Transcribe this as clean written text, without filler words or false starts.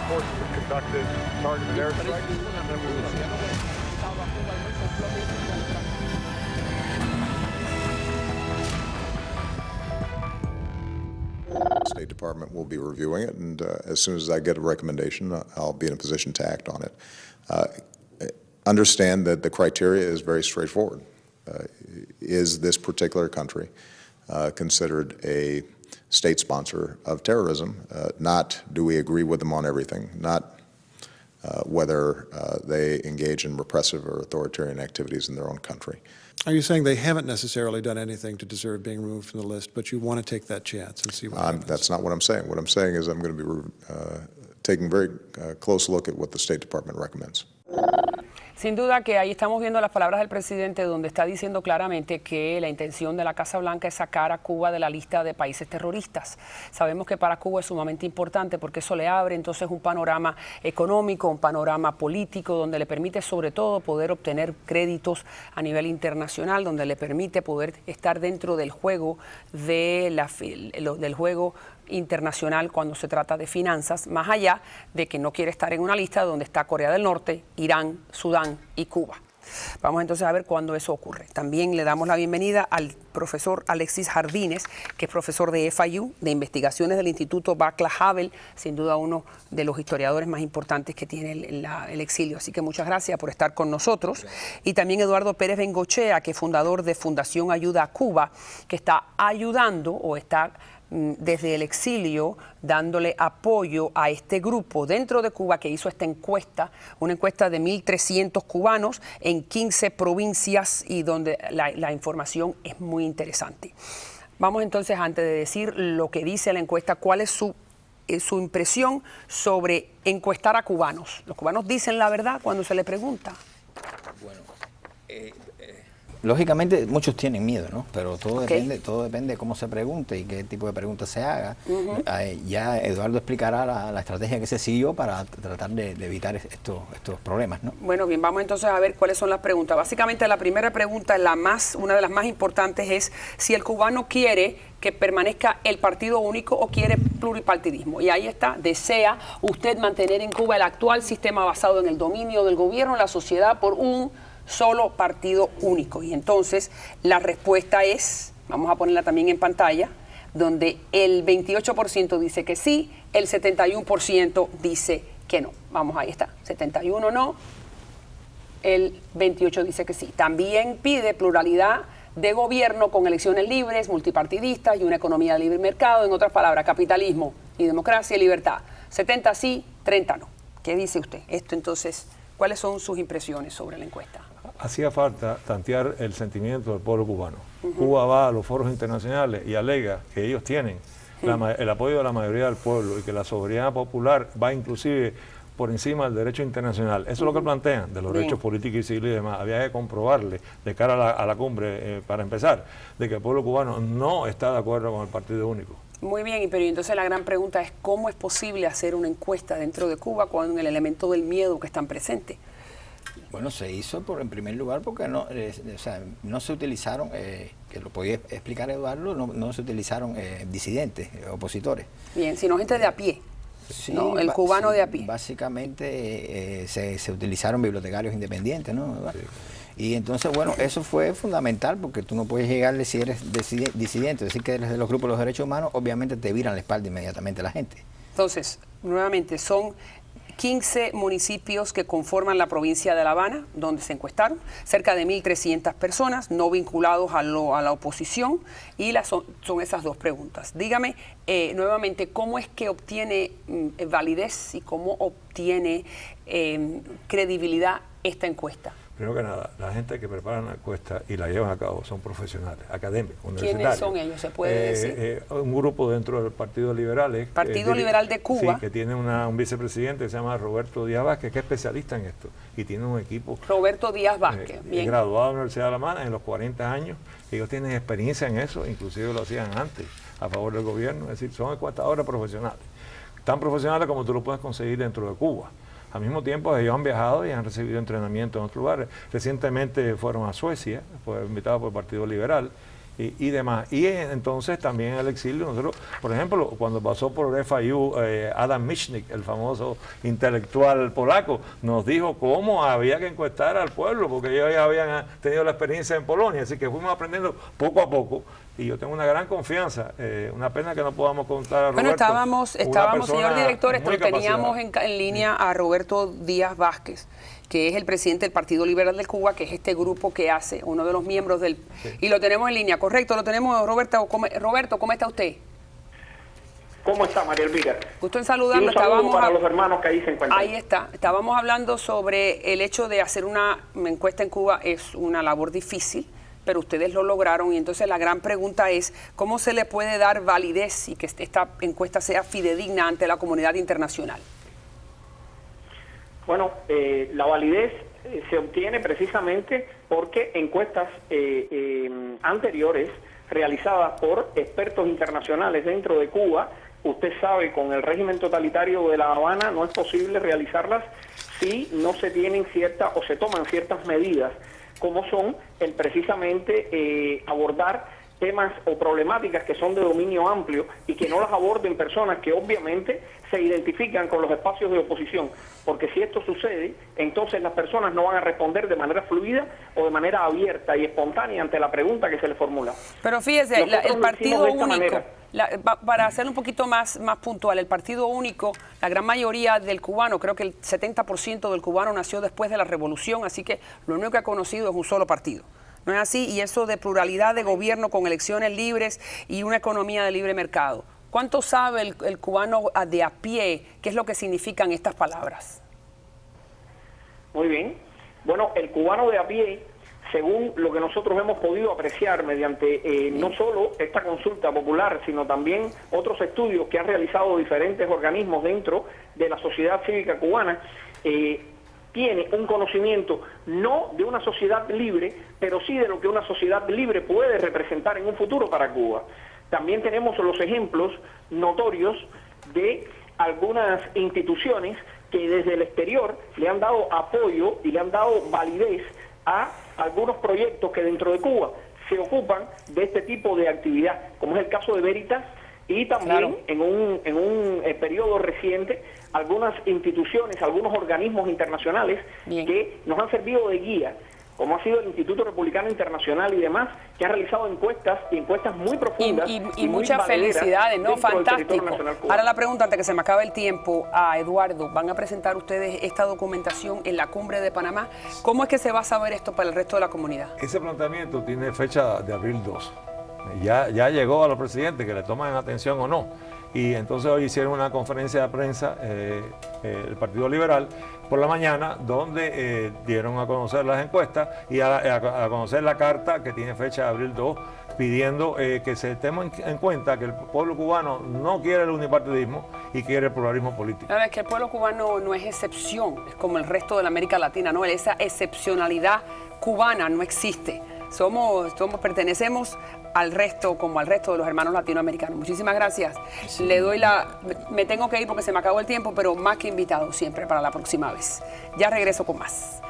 forces have conducted targeted airstrikes. State Department will be reviewing it, and as soon as I get a recommendation, I'll be in a position to act on it. Understand that the criteria is very straightforward. Is this particular country considered a state sponsor of terrorism? Not do we agree with them on everything, not whether they engage in repressive or authoritarian activities in their own country. Are you saying they haven't necessarily done anything to deserve being removed from the list, but you want to take that chance and see what happens? That's not what I'm saying. What I'm saying is I'm going to be taking a very close look at what the State Department recommends. Sin duda que ahí estamos viendo las palabras del presidente donde está diciendo claramente que la intención de la Casa Blanca es sacar a Cuba de la lista de países terroristas. Sabemos que para Cuba es sumamente importante porque eso le abre entonces un panorama económico, un panorama político donde le permite sobre todo poder obtener créditos a nivel internacional, donde le permite poder estar dentro del juego del juego internacional cuando se trata de finanzas, más allá de que no quiere estar en una lista donde está Corea del Norte, Irán, Sudán y Cuba. Vamos entonces a ver cuándo eso ocurre. También le damos la bienvenida al profesor Alexis Jardines, que es profesor de FIU, de investigaciones del Instituto Václav Havel, sin duda uno de los historiadores más importantes que tiene el exilio. Así que muchas gracias por estar con nosotros. Y también Eduardo Pérez Bengochea, que es fundador de Fundación Ayuda a Cuba, que está ayudando o está desde el exilio dándole apoyo a este grupo dentro de Cuba que hizo esta encuesta, una encuesta de 1.300 cubanos en 15 provincias y donde la información es muy interesante. Vamos entonces, antes de decir lo que dice la encuesta, ¿cuál es su impresión sobre encuestar a cubanos? ¿Los cubanos dicen la verdad cuando se les pregunta? Bueno, lógicamente muchos tienen miedo, ¿no? Pero todo depende de cómo se pregunte y qué tipo de pregunta se haga. Ya Eduardo explicará la estrategia que se siguió para tratar de evitar estos problemas, ¿no? Bueno, bien, vamos entonces a ver cuáles son las preguntas. Básicamente la primera pregunta, una de las más importantes, es si el cubano quiere que permanezca el partido único o quiere pluripartidismo. Y ahí está, ¿desea usted mantener en Cuba el actual sistema basado en el dominio del gobierno de la sociedad por un solo partido único? Y entonces la respuesta es, vamos a ponerla también en pantalla, donde el 28% dice que sí, el 71% dice que no. Vamos, ahí está, 71 no, el 28 dice que sí. También pide pluralidad de gobierno con elecciones libres, multipartidistas y una economía de libre mercado, en otras palabras, capitalismo y democracia y libertad. 70 sí, 30 no. ¿Qué dice usted? Esto entonces, ¿cuáles son sus impresiones sobre la encuesta? Hacía falta tantear el sentimiento del pueblo cubano. Cuba va a los foros internacionales y alega que ellos tienen el apoyo de la mayoría del pueblo y que la soberanía popular va inclusive por encima del derecho internacional. Eso es lo que plantean, de los derechos políticos y civiles y demás. Había que comprobarle de cara a la cumbre, para empezar, de que el pueblo cubano no está de acuerdo con el partido único. Muy bien, pero entonces la gran pregunta es ¿cómo es posible hacer una encuesta dentro de Cuba con el elemento del miedo que están presente? Bueno, se hizo en primer lugar porque no se utilizaron, que lo podía explicar Eduardo, no se utilizaron disidentes, opositores. Bien, sino gente de a pie. Sí, ¿no? El cubano de a pie. Básicamente se utilizaron bibliotecarios independientes, ¿no? Sí. Y entonces, bueno, eso fue fundamental porque tú no puedes llegarle si eres disidente, decir que eres de los grupos de los derechos humanos, obviamente te viran la espalda inmediatamente la gente. Entonces, nuevamente, son 15 municipios que conforman la provincia de La Habana, donde se encuestaron, cerca de 1.300 personas no vinculados a la oposición, y son esas dos preguntas. Dígame nuevamente, ¿cómo es que obtiene validez y cómo obtiene credibilidad esta encuesta? Primero que nada, la gente que prepara la encuesta y la llevan a cabo son profesionales, académicos, universitarios. ¿Quiénes son ellos? ¿Se puede decir? Un grupo dentro del Partido Liberal. Partido Liberal de Cuba. Sí, que tiene un vicepresidente que se llama Roberto Díaz Vázquez, que es especialista en esto. Y tiene un equipo. Roberto Díaz Vázquez, bien. Graduado de la Universidad de La Habana en los 40 años. Ellos tienen experiencia en eso, inclusive lo hacían antes, a favor del gobierno. Es decir, son encuestadores profesionales. Tan profesionales como tú lo puedes conseguir dentro de Cuba. Al mismo tiempo ellos han viajado y han recibido entrenamiento en otros lugares. Recientemente fueron a Suecia, fue invitado por el Partido Liberal, y demás. Y entonces también en el exilio, nosotros, por ejemplo, cuando pasó por FIU, Adam Michnik, el famoso intelectual polaco, nos dijo cómo había que encuestar al pueblo, porque ellos ya habían tenido la experiencia en Polonia, así que fuimos aprendiendo poco a poco. Y yo tengo una gran confianza, una pena que no podamos contar a Roberto. Bueno, estábamos señor director, teníamos en línea a Roberto Díaz Vázquez, que es el presidente del Partido Liberal de Cuba, que es este grupo que hace, uno de los miembros del... Sí. Y lo tenemos en línea, correcto, lo tenemos, Roberto, ¿cómo está usted? ¿Cómo está, María Elvira? Gusto en saludarlo. Y un saludo para los hermanos que ahí se encuentran. Ahí está. Estábamos hablando sobre el hecho de hacer una encuesta en Cuba. Es una labor difícil, pero ustedes lo lograron, y entonces la gran pregunta es ¿cómo se le puede dar validez y que esta encuesta sea fidedigna ante la comunidad internacional? Bueno, la validez se obtiene precisamente porque encuestas anteriores realizadas por expertos internacionales dentro de Cuba, usted sabe, con el régimen totalitario de La Habana no es posible realizarlas si no se tienen o se toman ciertas medidas, como son el precisamente abordar temas o problemáticas que son de dominio amplio y que no las aborden personas que obviamente se identifican con los espacios de oposición, porque si esto sucede, entonces las personas no van a responder de manera fluida o de manera abierta y espontánea ante la pregunta que se les formula. Pero fíjese, el partido único, para hacerlo un poquito más puntual, el partido único, la gran mayoría del cubano, creo que el 70% del cubano nació después de la revolución, así que lo único que ha conocido es un solo partido. ¿No es así? Y eso de pluralidad de gobierno con elecciones libres y una economía de libre mercado. ¿Cuánto sabe el cubano de a pie qué es lo que significan estas palabras? Muy bien. Bueno, el cubano de a pie, según lo que nosotros hemos podido apreciar mediante no solo esta consulta popular, sino también otros estudios que han realizado diferentes organismos dentro de la sociedad cívica cubana, tiene un conocimiento no de una sociedad libre, pero sí de lo que una sociedad libre puede representar en un futuro para Cuba. También tenemos los ejemplos notorios de algunas instituciones que desde el exterior le han dado apoyo y le han dado validez a algunos proyectos que dentro de Cuba se ocupan de este tipo de actividad, como es el caso de Veritas, y también en un periodo reciente algunas instituciones, algunos organismos internacionales que nos han servido de guía, como ha sido el Instituto Republicano Internacional y demás, que han realizado encuestas muy profundas y muchas felicidades, ¿no? Fantástico. Ahora la pregunta, antes que se me acabe el tiempo, a Eduardo, ¿van a presentar ustedes esta documentación en la Cumbre de Panamá? ¿Cómo es que se va a saber esto para el resto de la comunidad? Ese planteamiento tiene fecha de abril 2. Ya llegó a los presidentes que le toman atención o no. Y entonces hoy hicieron una conferencia de prensa, el Partido Liberal, por la mañana, donde dieron a conocer las encuestas y a conocer la carta que tiene fecha de abril 2, pidiendo que se tenga en cuenta que el pueblo cubano no quiere el unipartidismo y quiere el pluralismo político. Es que el pueblo cubano no es excepción, es como el resto de la América Latina, ¿no? Esa excepcionalidad cubana no existe. Pertenecemos al resto, como al resto de los hermanos latinoamericanos. Muchísimas gracias. Sí. Me tengo que ir porque se me acabó el tiempo, pero más que invitado siempre para la próxima vez. Ya regreso con más.